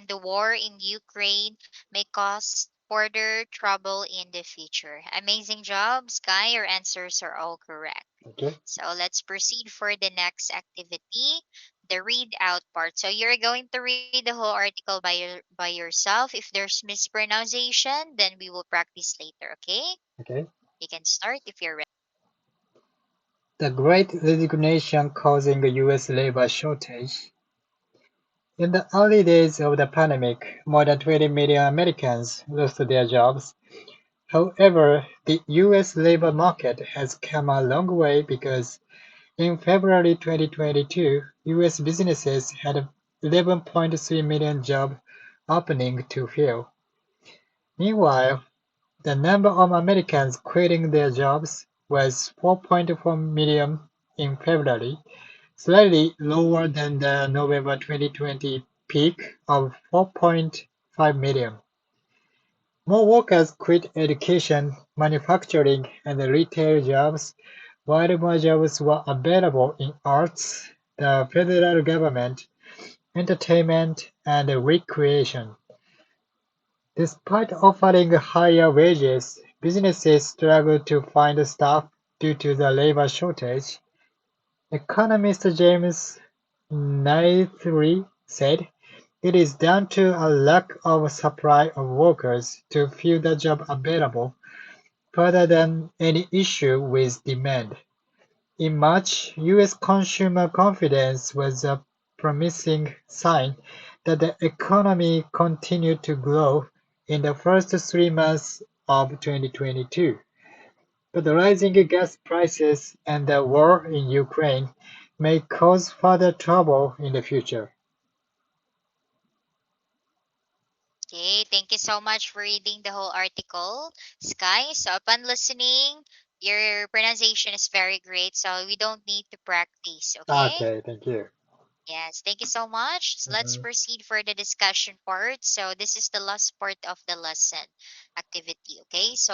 the war in Ukraine may cause further trouble in the future. Amazing job, Sky. Your answers are all correct. Okay. So let's proceed for the next activity, the read out part. So you're going to read the whole article by yourself. If there's mispronunciation, then we will practice later, okay? Okay. You can start if you're ready. The Great Resignation causing a U.S. labor shortage. In the early days of the pandemic, more than 20 million Americans lost their jobs. However, the U.S. labor market has come a long way because in February 2022, U.S. businesses had 11.3 million job openings to fill. Meanwhile, the number of Americans quitting their jobs was 4.4 million in February, slightly lower than the November 2020 peak of 4.5 million. More workers quit education, manufacturing, and retail jobs, while more jobs were available in arts, the federal government, entertainment, and recreation. Despite offering higher wages, businesses struggle to find staff due to the labor shortage. Economist James Nathry said, "It is down to a lack of supply of workers to fill the job available, further than any issue with demand." In March, US consumer confidence was a promising sign that the economy continued to grow in the first 3 months of 2022. But the rising gas prices and the war in Ukraine may cause further trouble in the future. Okay, thank you so much for reading the whole article, Sky. So upon listening, your pronunciation is very great, so we don't need to practice, okay? Okay, thank you. Yes, thank you so much. So let's Mhm. proceed for the discussion part. So this is the last part of the lesson activity. Okay, so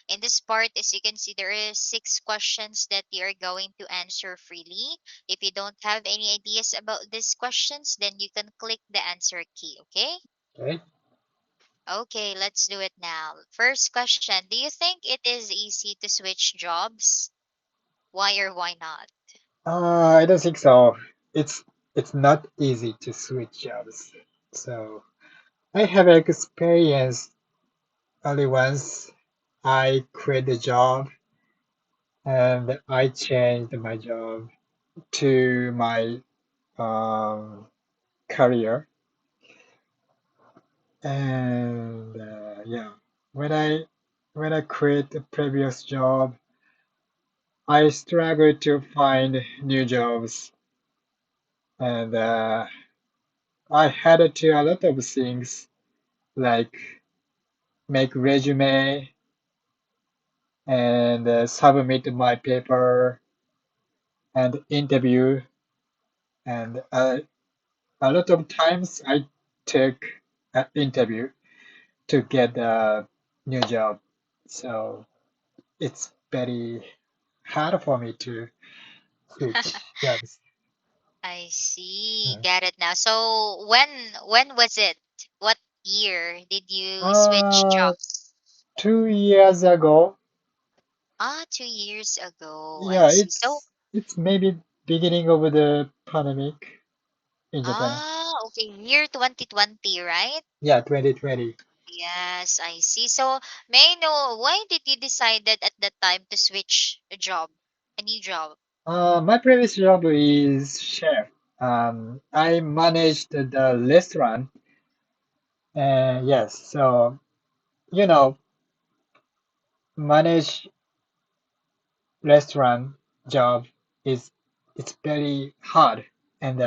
in this part, as you can see, there is 6 questions that you're going to answer freely. If you don't have any ideas about these questions, then you can click the answer key. Okay. Okay. Okay, let's do it now. First question: do you think it is easy to switch jobs? Why or why not? I don't think so. It's it's not easy to switch jobs. So I have experienced only once I quit the job and I changed my job to my um, career. And yeah, when I when I quit the previous job, I struggled to find new jobs, and I had to do a lot of things like make resume and submit my paper and interview, and a lot of times I took an interview to get a new job. So it's very hard for me to switch jobs. I see. Uh, Got it now. So when was it? What year did you switch uh, jobs? 2 years ago, 2 years ago. I yeah, see. So it's maybe beginning of the pandemic in Japan. okay, year 2020, right? Yeah, 2020. Yes, I see. So may I know why did you decide that at that time to switch a new job? My previous job is chef. I managed the restaurant, and yes, so you know, manage restaurant job is it's very hard and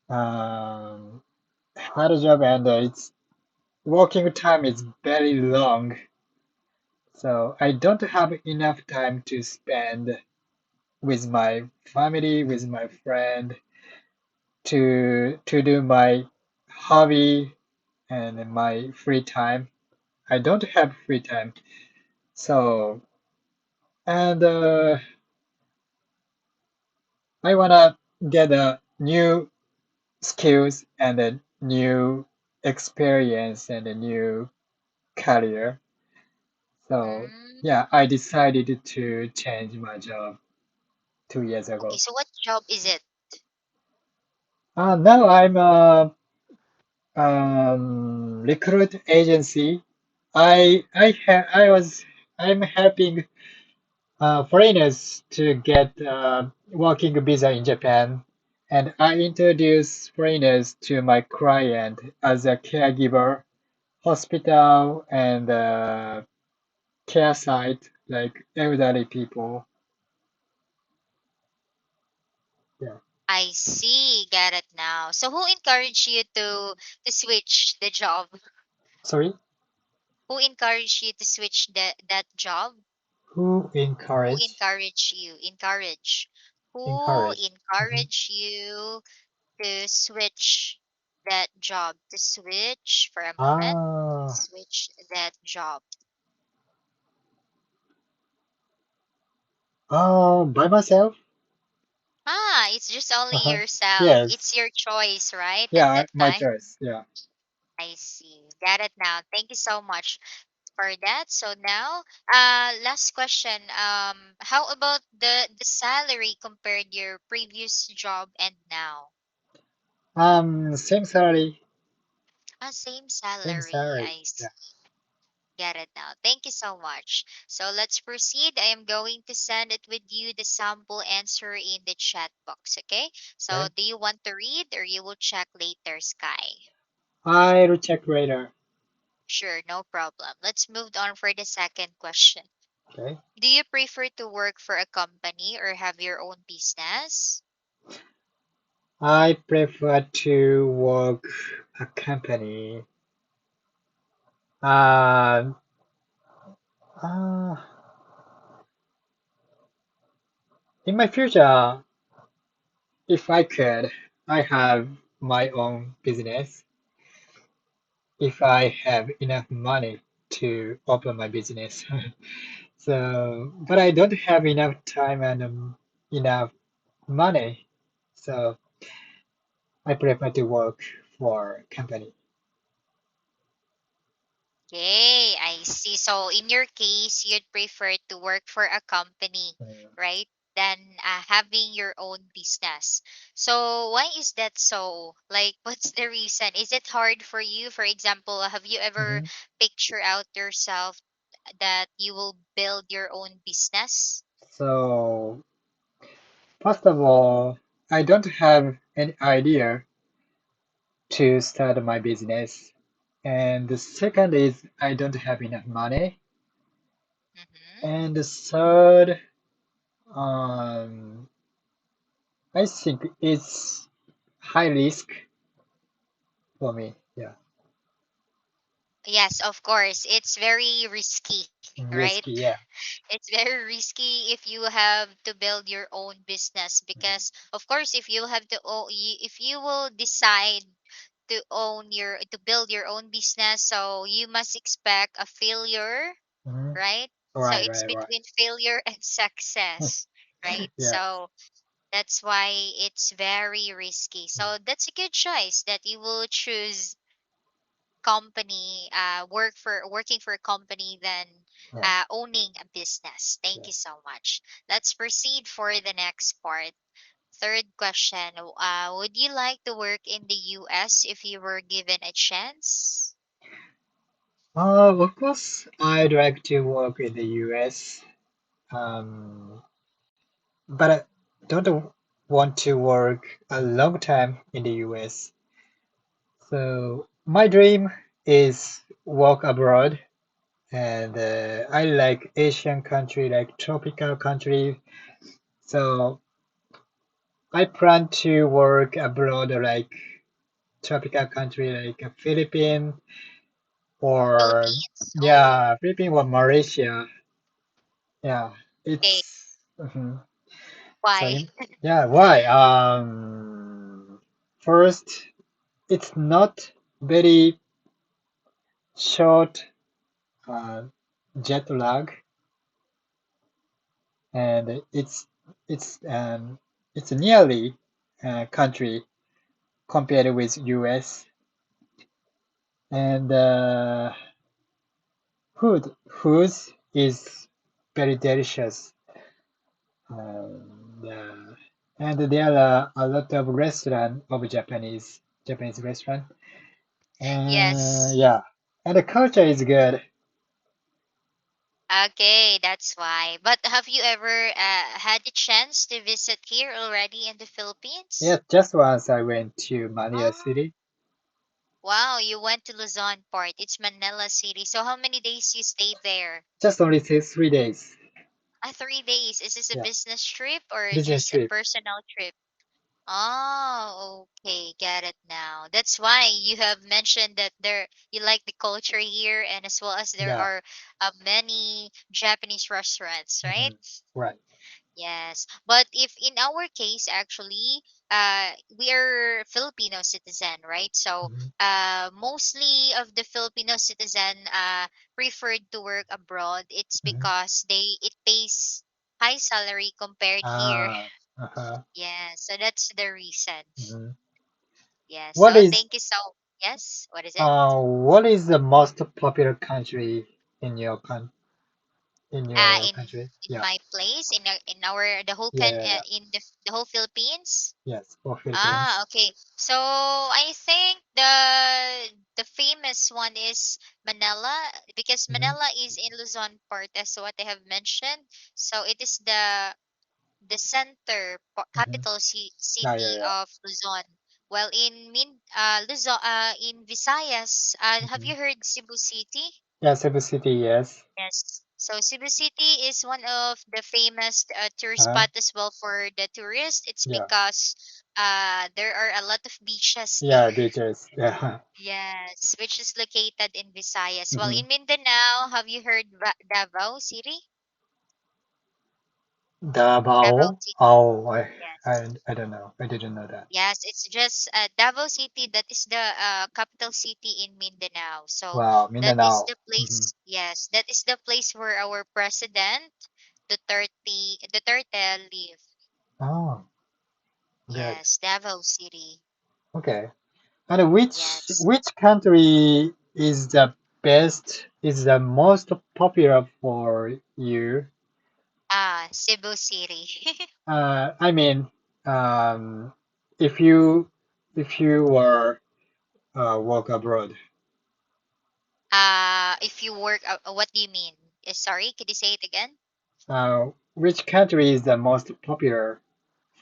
um, hard job, and its working time is very long. So I don't have enough time to spend with my family, with my friend, to do my hobby and my free time. I don't have free time. So, and I wanna get a new skills and new experience and a new career. So Mm, yeah, I decided to change my job 2 years okay, ago. so what job is it? Now I'm a recruit agency. I'm helping foreigners to get working visa in Japan, and I introduce foreigners to my client as a caregiver, hospital, and care site like elderly people. Yeah. I see, got it now. So who encouraged you to switch the job? Sorry, Who encouraged you to switch that job? who Who encourage? encouraged you? Encourage. Who Encourage. Hmm. encouraged you to switch that job? To switch for a moment. Ah, Switch that job. by myself. It's just only Uh-huh. yourself. Yes. It's your choice, right? At Yeah, that my time. choice. Yeah. I see. Got it now. Thank you so much for that. So now, last question. How about the salary compared your previous job and now? Same salary. Same Same salary. salary. I Yeah. see. Get it now. Thank you so much. So let's proceed. I am going to send it with you the sample answer in the chat box. Okay. So Okay. do you want to read or you will check later, Sky? I'll check later. Sure, no problem. Let's move on for the second question. Okay. Do you prefer to work for a company or have your own business? I prefer to work a company. Uh, uh, in my future, if I could, I have my own business. If I have enough money to open my business. So, but I don't have enough time and enough money. So I prefer to work for company. Okay, I see. So in your case, you'd prefer to work for a company, Mm. right? Than having your own business. So why is that so? Like, what's the reason? Is it hard for you? For example, have you ever Mhm. picture out yourself that you will build your own business? So first of all, I don't have any idea to start my business. And the second is I don't have enough money. Mm-hmm. And the third, um, I think it's high risk for me. Yeah, Yes, of course. It's very risky, right? risky. Yeah. It's very risky if you have to build your own business because of course if you have to if you will decide to build your own business, so you must expect a failure, Hmm. right? So Right, it's right, right. between failure and success, right? Yes. So that's why it's very risky. So that's a good choice that you will choose company, working for a company than Yeah. owning a business. Thank Yeah. you so much. Let's proceed for the next part. Third question. Would you like to work in the US if you were given a chance? Of course, I'd like to work in the US, um, but I don't want to work a long time in the US. So my dream is work abroad, and I like Asian country, like tropical country. So I plan to work abroad, like tropical country, like Philippines or Philippines? Oh, yeah, Philippines or Malaysia. Yeah, okay. it's mhm. So Why? yeah, why? First, it's not very short uh, jet lag, and it's nearly country compared with US. and food is very delicious. Yeah. And there are a lot of restaurant of Japanese restaurant. Yes. Yeah, and the culture is good. Okay, that's why. But have you ever had the chance to visit here already in the Philippines? Yes, just once I went to Manila Oh, City, wow, you went to Luzon part. It's Manila City. So how many days you stayed there? just only 3 days. 3 days. Is this a Yeah, business trip or business just a trip. personal trip? Oh, okay, get it now. That's why you have mentioned that there you like the culture here, and as well as there Yeah, are many Japanese restaurants, right? right. Yes, but if in our case, actually, we are Filipino citizen, right? So, hmm mostly of the Filipino citizen preferred to work abroad. It's hmm because it pays high salary compared here. uh-huh. Yeah, so that's the reason. hmm Yeah, What so is thank you so. Yes, what is it? what is the most popular country in Uh, your in country? in Yeah, my place in our the whole yeah, yeah. in the whole Philippines. Yes, for Ah, Philippines. okay. So I think the famous one is Manila because hmm Manila is in Luzon part as what I have mentioned. So it is the center hmm capital Yeah, yeah, city yeah. of Luzon. Well, Luzon in Visayas, have hmm you heard Cebu City? Yeah, Cebu City. Yes. Yes. So Cebu City is one of the famous tourist Uh-huh. spot as well for the tourists. It's Yeah, because there are a lot of beaches yeah, there. beaches. Yeah. Yes, which is located in Visayas. Well, hmm in Mindanao, have you heard Davao City? Davao Davao. City. Oh, Yes. I don't know. I didn't know that. Yes, it's just Davao City. That is the capital city in Mindanao. So Wow, that is Mindanao. the place. Yes, that is the place where our president Duterte live. Oh, good. Yes, Davao City. Okay. And Yes. which country is the is the most popular for you? Cebu City. I mean, um, if you were work abroad, If you work, what do you mean? Sorry, could you say it again? which country is the most popular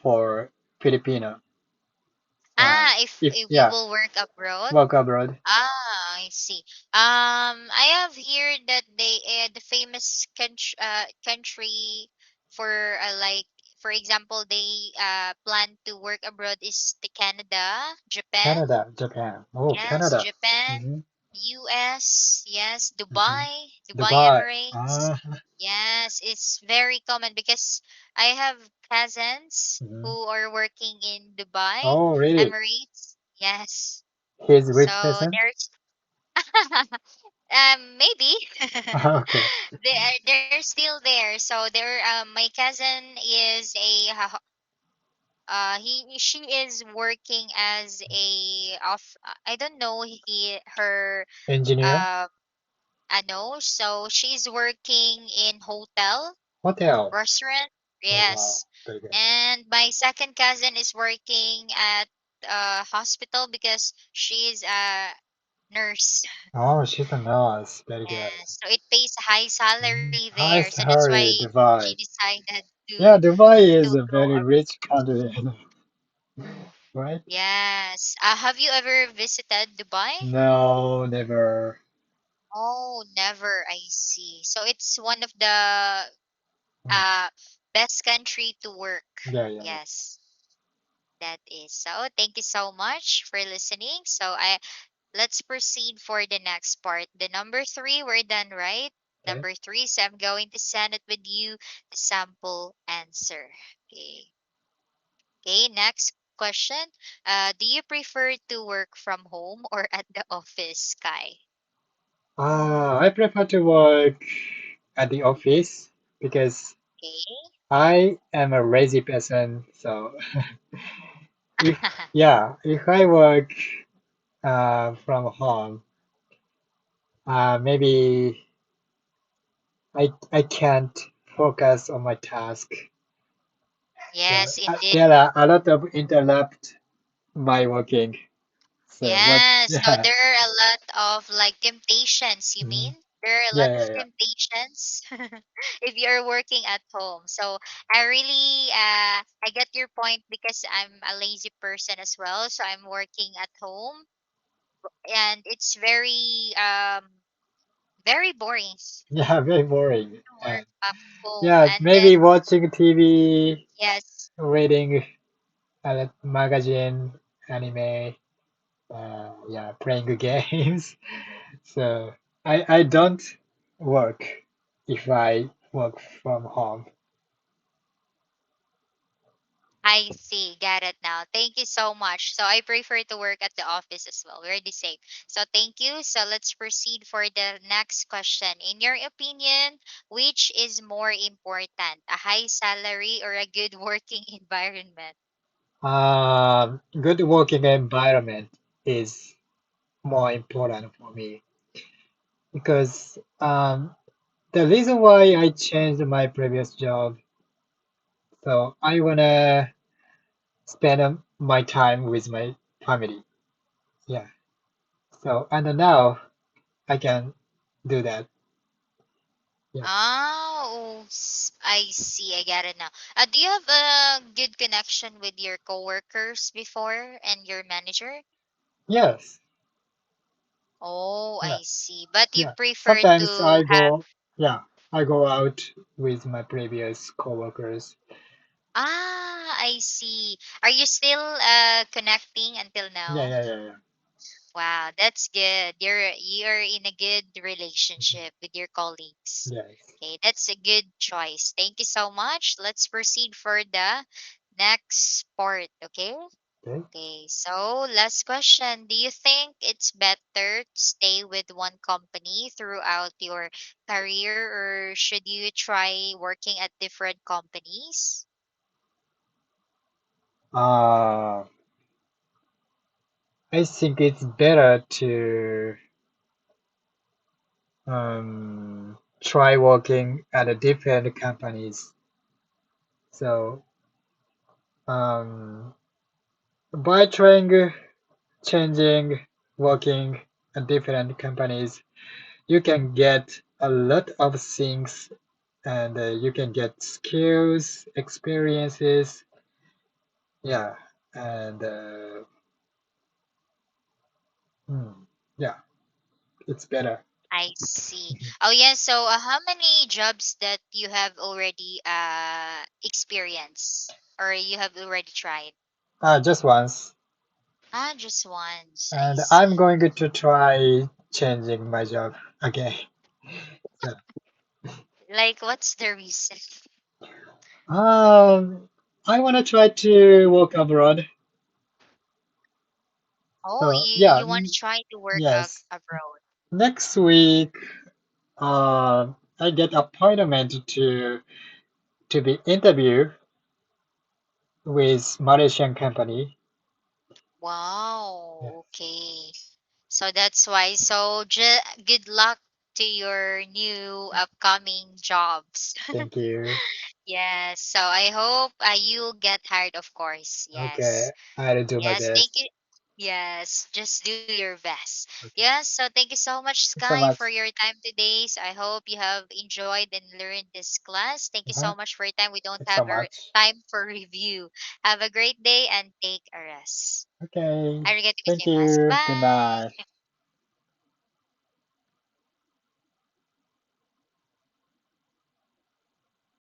for Filipino? If If you will work abroad. work abroad, I see. I have heard that the famous country for like for example they plan to work abroad is the Canada, Japan. Canada, Japan. Oh, Yes, Canada. Japan, hmm US, yes, hmm Dubai Dubai. Emirates. Yes, it's very common because I have cousins Mhm. who are working in Dubai Oh, really? Emirates. Yes. He's a rich So person? there's maybe Okay. they're still there. So they're my cousin is she is working as a off I don't know he her Engineer? uh I know so she's working in hotel Hotel. restaurant. Oh, wow. Yes. Very good. And my second cousin is working at a hospital because she's a nurse. Oh, she's a nurse. Very good. Yes. So it pays a high salary there. Hi, So that's why sorry, she Dubai. decided Yeah, Dubai to is a go very rich country, right? Yes. Have you ever visited Dubai? No, never. Oh, never. I see. So it's one of the Mm, uh best country to work. yeah, yeah, yeah. Yes, that is. So thank you so much for listening. So I let's proceed for the next part. The number three, we're done, right? Okay. Number three, so I'm going to send it with you the sample answer. Okay. Okay, next question. Do you prefer to work from home or at the office, Sky? I prefer to work at the office because Okay. I am a lazy person. So if yeah, if I work from home, Maybe I can't focus on my task. So Yes, indeed. there are a lot of interrupt by working. So what? Yeah, so Yeah, there are a lot of like temptations, you mhm. mean? There are a Yeah, lot yeah, of yeah. temptations if you're working at home. So I really I get your point because I'm a lazy person as well. So I'm working at home and it's very boring Yeah, very boring. to And work at home. yeah, And then maybe watching TV, yes, reading a magazine, anime, yeah, playing games. So I don't work if I work from home. I see. Got it now. Thank you so much. So I prefer to work at the office as well. We're the same. So thank you. So let's proceed for the next question. In your opinion, which is more important, a high salary or a good working environment? Good working environment is more important for me because the reason why I changed my previous job, so I wanna spend my time with my family. Yeah. So and now I can do that. Yeah. Oh, I see. I get it now. Do you have a good connection with your coworkers before and your manager? Yes. Oh, Yeah. I see. But you Yeah. prefer Sometimes to I have. go. Yeah. I go out with my previous coworkers. Ah, I see. Are you still connecting until Yeah. now? Yeah. Yeah. Yeah. Wow, that's good. You're in a good Mhm. relationship with your colleagues. Yes. Okay, that's a good choice. Thank you so much. Let's proceed for the next part, okay? Okay. Okay, so last question. Do you think it's better to stay with one company throughout your career or should you try working at different companies? Uh, I think it's better to try working at a different companies. So um, by trying changing working at different companies, you can get a lot of things and you can get skills, experiences. Yeah, and hmm, yeah, it's better. I see. Oh yeah, so how many jobs that you have already experienced or you have already tried? Just once, Ah, just once. I and I'm see. going to try changing my job again. So, Like what's the reason? um, I want to try to work abroad. Oh, So you yeah, want to try to work yes. abroad. Next week, I get appointment to be interviewed with Malaysian company. Yeah, Wow, okay. So that's why. So good luck to your new upcoming jobs. thank you. Yes. So I hope you'll get hired, of course. Okay, Yes. I'll do my Yes. Thank best. you. Yes. Just do your best. Okay, Yes. So thank you so much, thanks so Sky, much. for your time today. So I hope you have enjoyed and learned this class. Thank you Uh-huh. so much for your time. We don't Thanks so have much. time for review. Have a great day and take a rest. Okay, Arigato thank gozaimasu. you. Bye. Goodbye.